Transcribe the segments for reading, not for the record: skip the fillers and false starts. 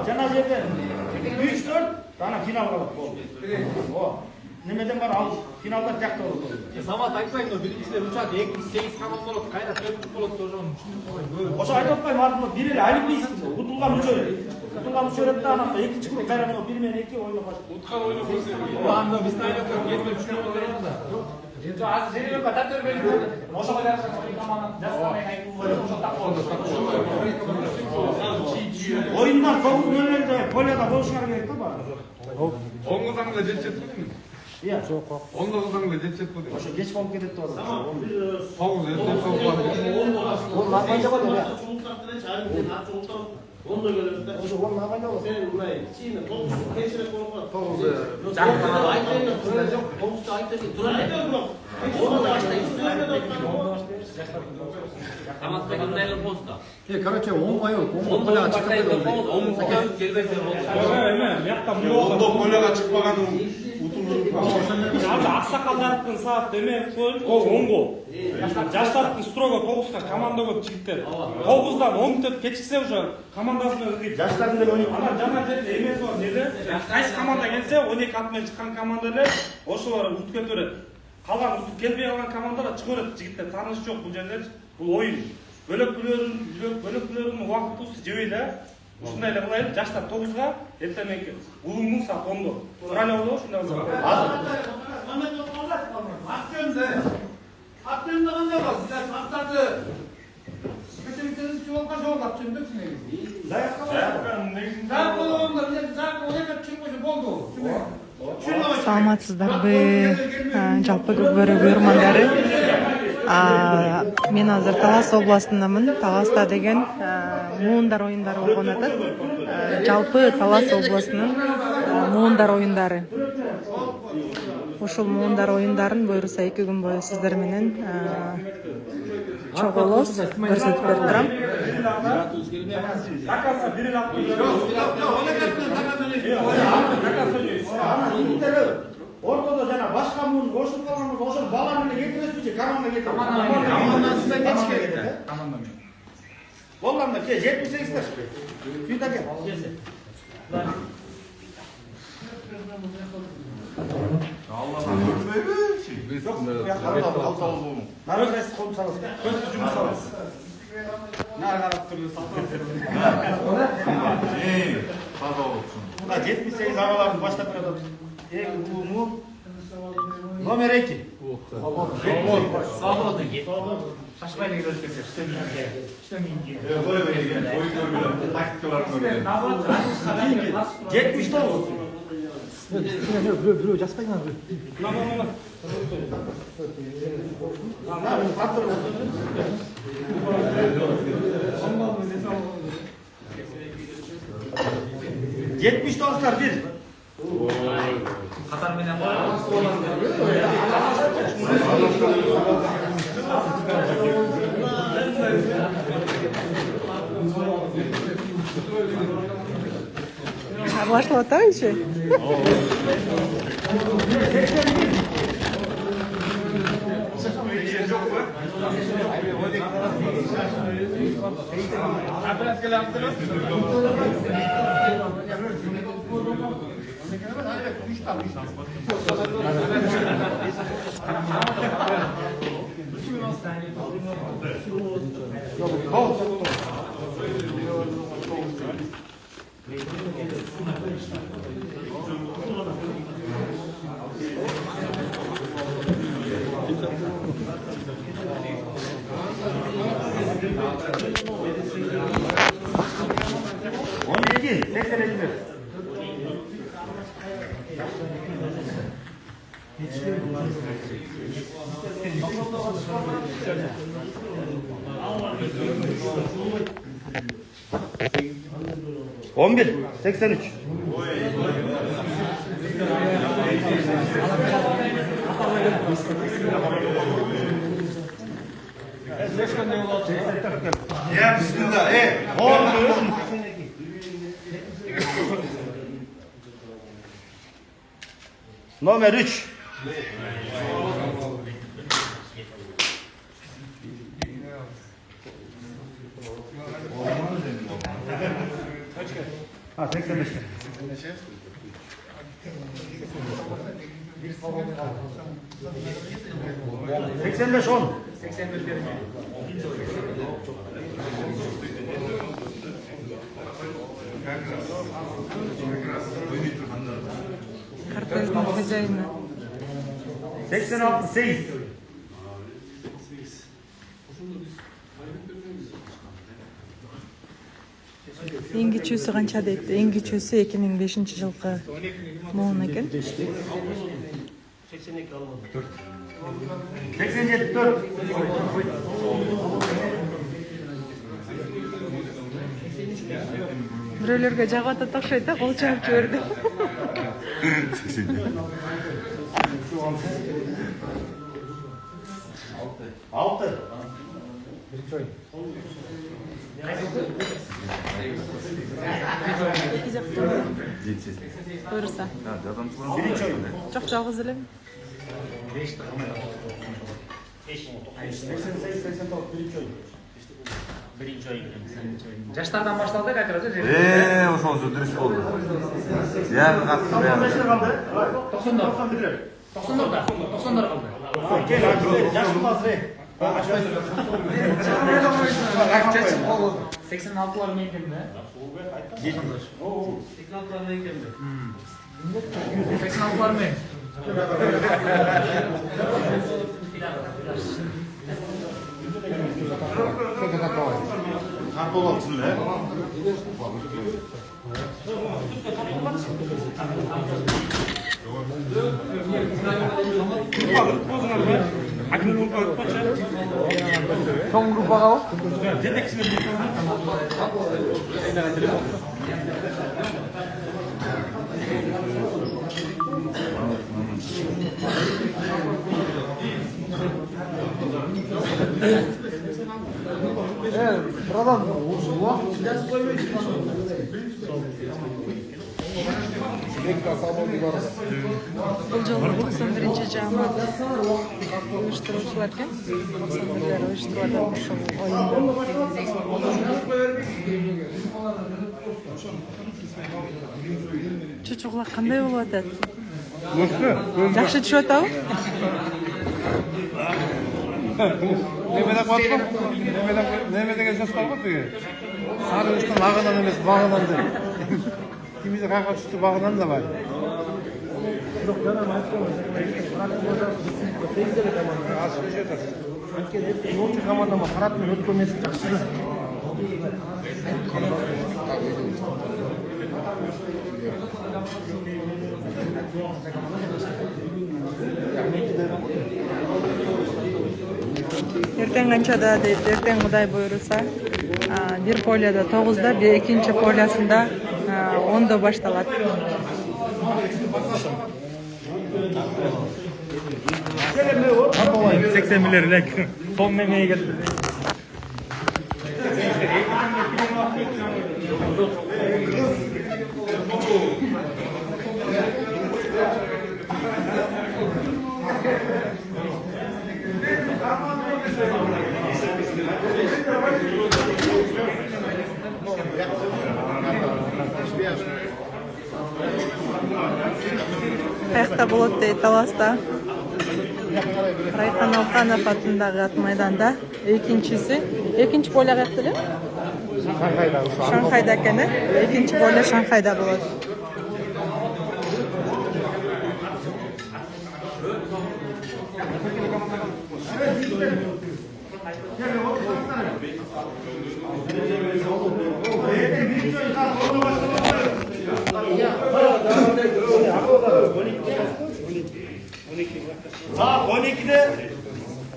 Cana жерде 3-4 tane final kalıp oldu. O. Немеден бар ал финалда жақта болады. Самат айтпайын, но биринчилер учат 2-8 команда болот, кайра 4 болот тоже түшүнүп Ошо айтып атпайм, артында бир эле олимпийский утулган мүчөлөр. Утулган мүчөлөрдө анакта экинчи круг кайра 1-2 ойноо баштайт. Уткан ойноо көрсөтөт. Анда биз тайлап кетип түшүнүп беребиз да. Азыр жерге катар бербейт. Ошого жараша команда жастармен айтып ошо так болду. Oyunlar 9:00'de Polya'da boluşlar gerek de bari. 10'da жетет. Iya. 10'da жетет. Ошо geç болуп кетет да. 9 Ол нормально болот я. Onda gelirse Ошо ол нормально болот. sen burayı Çin'e toplum keşire koymak. Жакпана айтайын, кыздар жок, комузду айтайын. Aynen bak. Каматта кандай болсо. Короче, оңбай Ондо баштайын болсо, оңсакабыз келбесе болсо. Ondo Polya'ga çıkmagan Abi аксакалдардын саат эме коюп, ол 10го. Жаштардын строго 9га команда көп жигиттер. 9дан 10 өтүп кечиксе уже командасына ыргыйт. Жаштардын деле ойнойт. Анан жана жерде эмеси бар, неде? Кайсы команда келсе, 12 ат менен чыккан команда эле ошолор утуп кете берет. Калган утуп келбей калган командалар чыга берет. Жигиттер тааныш жок бул жерде. Бул оюн. Бөлөктүлөрдүн убактысы жебейт да. Ушундай эле кылайын, жаштар 9га, эртеңки улумдун саат 10до. Туралы болобу ушундай болсо. Aklımda kanda var. Sizler aktardı. Spesifikleriniz ki olmaz yol yapacağım da sinir. Zaten onlar bize zaten oraya çıkmış oldu. Саламатсыздарбы, жалпы көкбөрү көрөрмандары. Мен азыр Талас областындамын. Таласта деген муундар оюндары болгон атат. Жалпы Талас областынын муундар оюндары. Ушул муундар оюндарын буюрса 2 күн бою сиздер менен чогулуп көрсөтүп берип турам. Ортодо жана башка муун кошуп калган ошо бала менен кетиресизчи, команда кетип. Командасында кеч керек. Командамен. Болгондо ке 78 таш. Сүйт аке. Народ кайсы ком саласыз? Көздү жумуп саласыз. Нары карап туруп Мына 78 агаларын баштап берет. Бул номер 2. Сабыр деген. Шашпай деген өткөрсө, иштемейинки. Ой көргүлөр. Тактикаларын көргүлөр. 79. Бирөө жаспайсыңар. Yetmiş dostlar bir. Катар менен Башлап атайынчы. On bir, 83. Ya bismillah. Номер 3. Ha 85. 85 10. 85 verin. Кортежный хозяин. 86 8. Эң кичүүсү канча дейт? Эң кичүүсү 2005-жылкы моон экен. 82 alamadım. 87 4. Бирөөлөргө жагып атат окшойт да, кол чабып жиберди. 6. Эки жакта. Буюрса. Birinci oyun. Жок, жалгыз элем. 88 89 birinci oyun. Birinci oyun. Жаштардан башталды кайтырат же. Ошонусу дұрыс болды. Яғы қатты. 95'ler kaldı. 90'lar. 91'ler. 90'lar kaldı. Gel hadi. Yaşlı bazı. 86'lar men kemde. 86'lar ne geldi? 86'lar men. Kartol olsun be. 총 группаға брадан Бул жолу 91-жамаат уюштуруучулар экен. 91-лер уюштуруп атат ушул оюнду. Чучуклар кандай болуп атат? Жакшы түшүп атабы? неме деген сөз бар ғой тіге сары үстін ағынан емес бағынан деп кимиде қайға түсті бағынан да бар командама қаратымен өткөрмесі жақсы Эртең канчада дейт, эртең Кудай буйруса. Бир полияда 9-да, экинчи полиясында 10-да башталат. Апалай 80 элек. Сон немеге келди. Каякта болот дейт Таласта. Райхан Алканов атындагы ат майданда экинчи полия каякта эле? Шанхайда экен, экинчи полия Шанхайда болот. Saat 12'de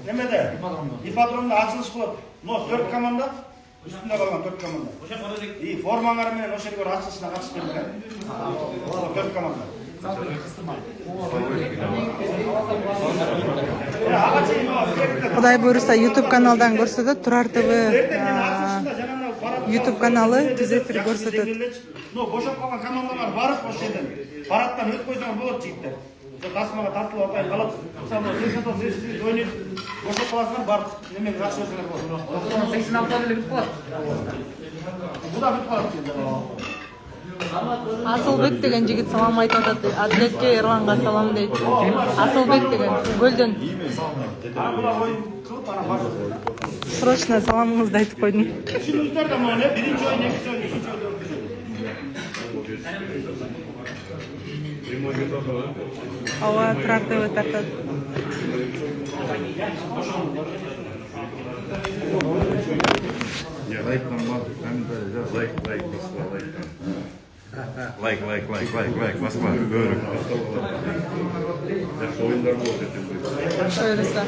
Nemede İpatron'da açılış болады. No 4 komanda üstünde kalan 4 komanda. İyi formanlar menen o şekilde açılışına katışıp kelген. 4 komanda. Кудай буйруса YouTube каналдан көрсөтөт, Турар ТВ YouTube каналы түз эфир көрсөтөт. No бошоп калган командалар барып ошол жерден парадтан өткөзсөң болот жигиттер. Тасмага тартылып атпай калат. Мисалы 89 ойнойт. Бошоп каласыңар барып немеге жакшы өзүңөр болот. 86'lar эле бүтүп калат. Бу да бүтүп калат. Асылбек деген жигит салам айтып атат. Атлетке Эрланга салам дейт. Асылбек деген Көлдөн. Срочно саламыңызды айтып койдум. Düşünüzler de ama ne? Birinci oyun, ikinci oyun, üçüncü oyun, dördüncü oyun. Ава трактор тартат. Лайк нормально, комментарий, да? Лайк, Москва, лайк, Москва, бөрік. Жақсы ойындар болды. Шойрыса.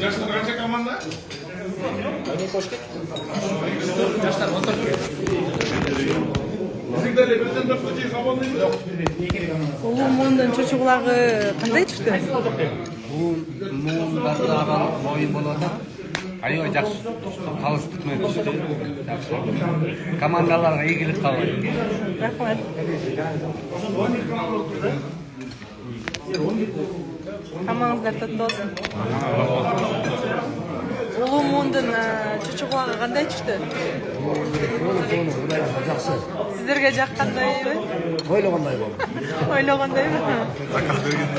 Жаштар қанша команда? Жаштар 14. Сіздер бірден бір көтей команда емес? Улуу мундун чучугулагы кандай чыкты? Мундардагы моюн болуп атат. Аябай жакшы калыстык менен түштү. Командаларга ийгилик каалайм. Рахмат. Тамагыңыздар татуу болсун. Улуу мундун чучугулагы кандай чыкты? Жакшы. Сиздерге жаккандайбы? Ойлогондой болду. Ойлогондойбу?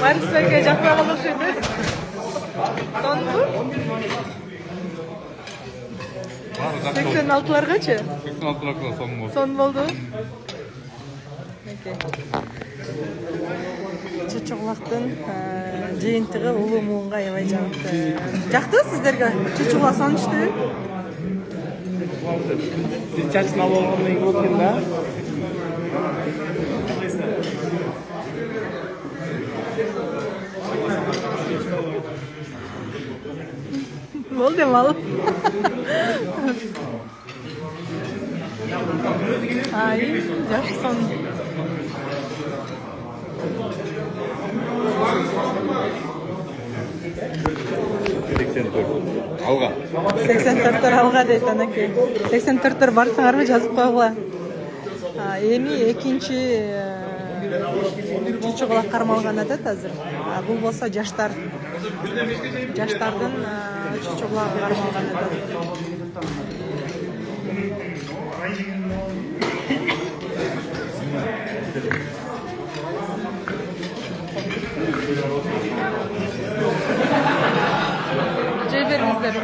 Барып силерге жакпаган окшойт. Сонду? 86-ларгачы? 86-ларга сон болду. Сон болду. Чучугулактын жыйынтыгы улуу муунга аябай жакты. Жактыбы сиздерге? Чучугулак сонушту? Сиз чачын алып алган экен болдун да. Болду мал. Ай, жакшы сон. Алға. 84 алга дейт анакей. 84 барсыңарбы жазып койгула. Эми экинчи чучугулак кармалган атат азыр. Бул болсо жаштар. Жаштардын чучугулагы кармалган атат. Жей бериңиздер.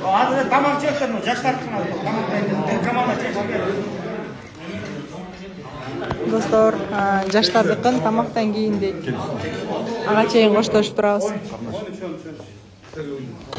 Азыр тамак жептир, жаштардыкына тамак команда чечип. Достор, жаштардыкын тамактан кийин дейт. Ага чейин коштошуп турабыз.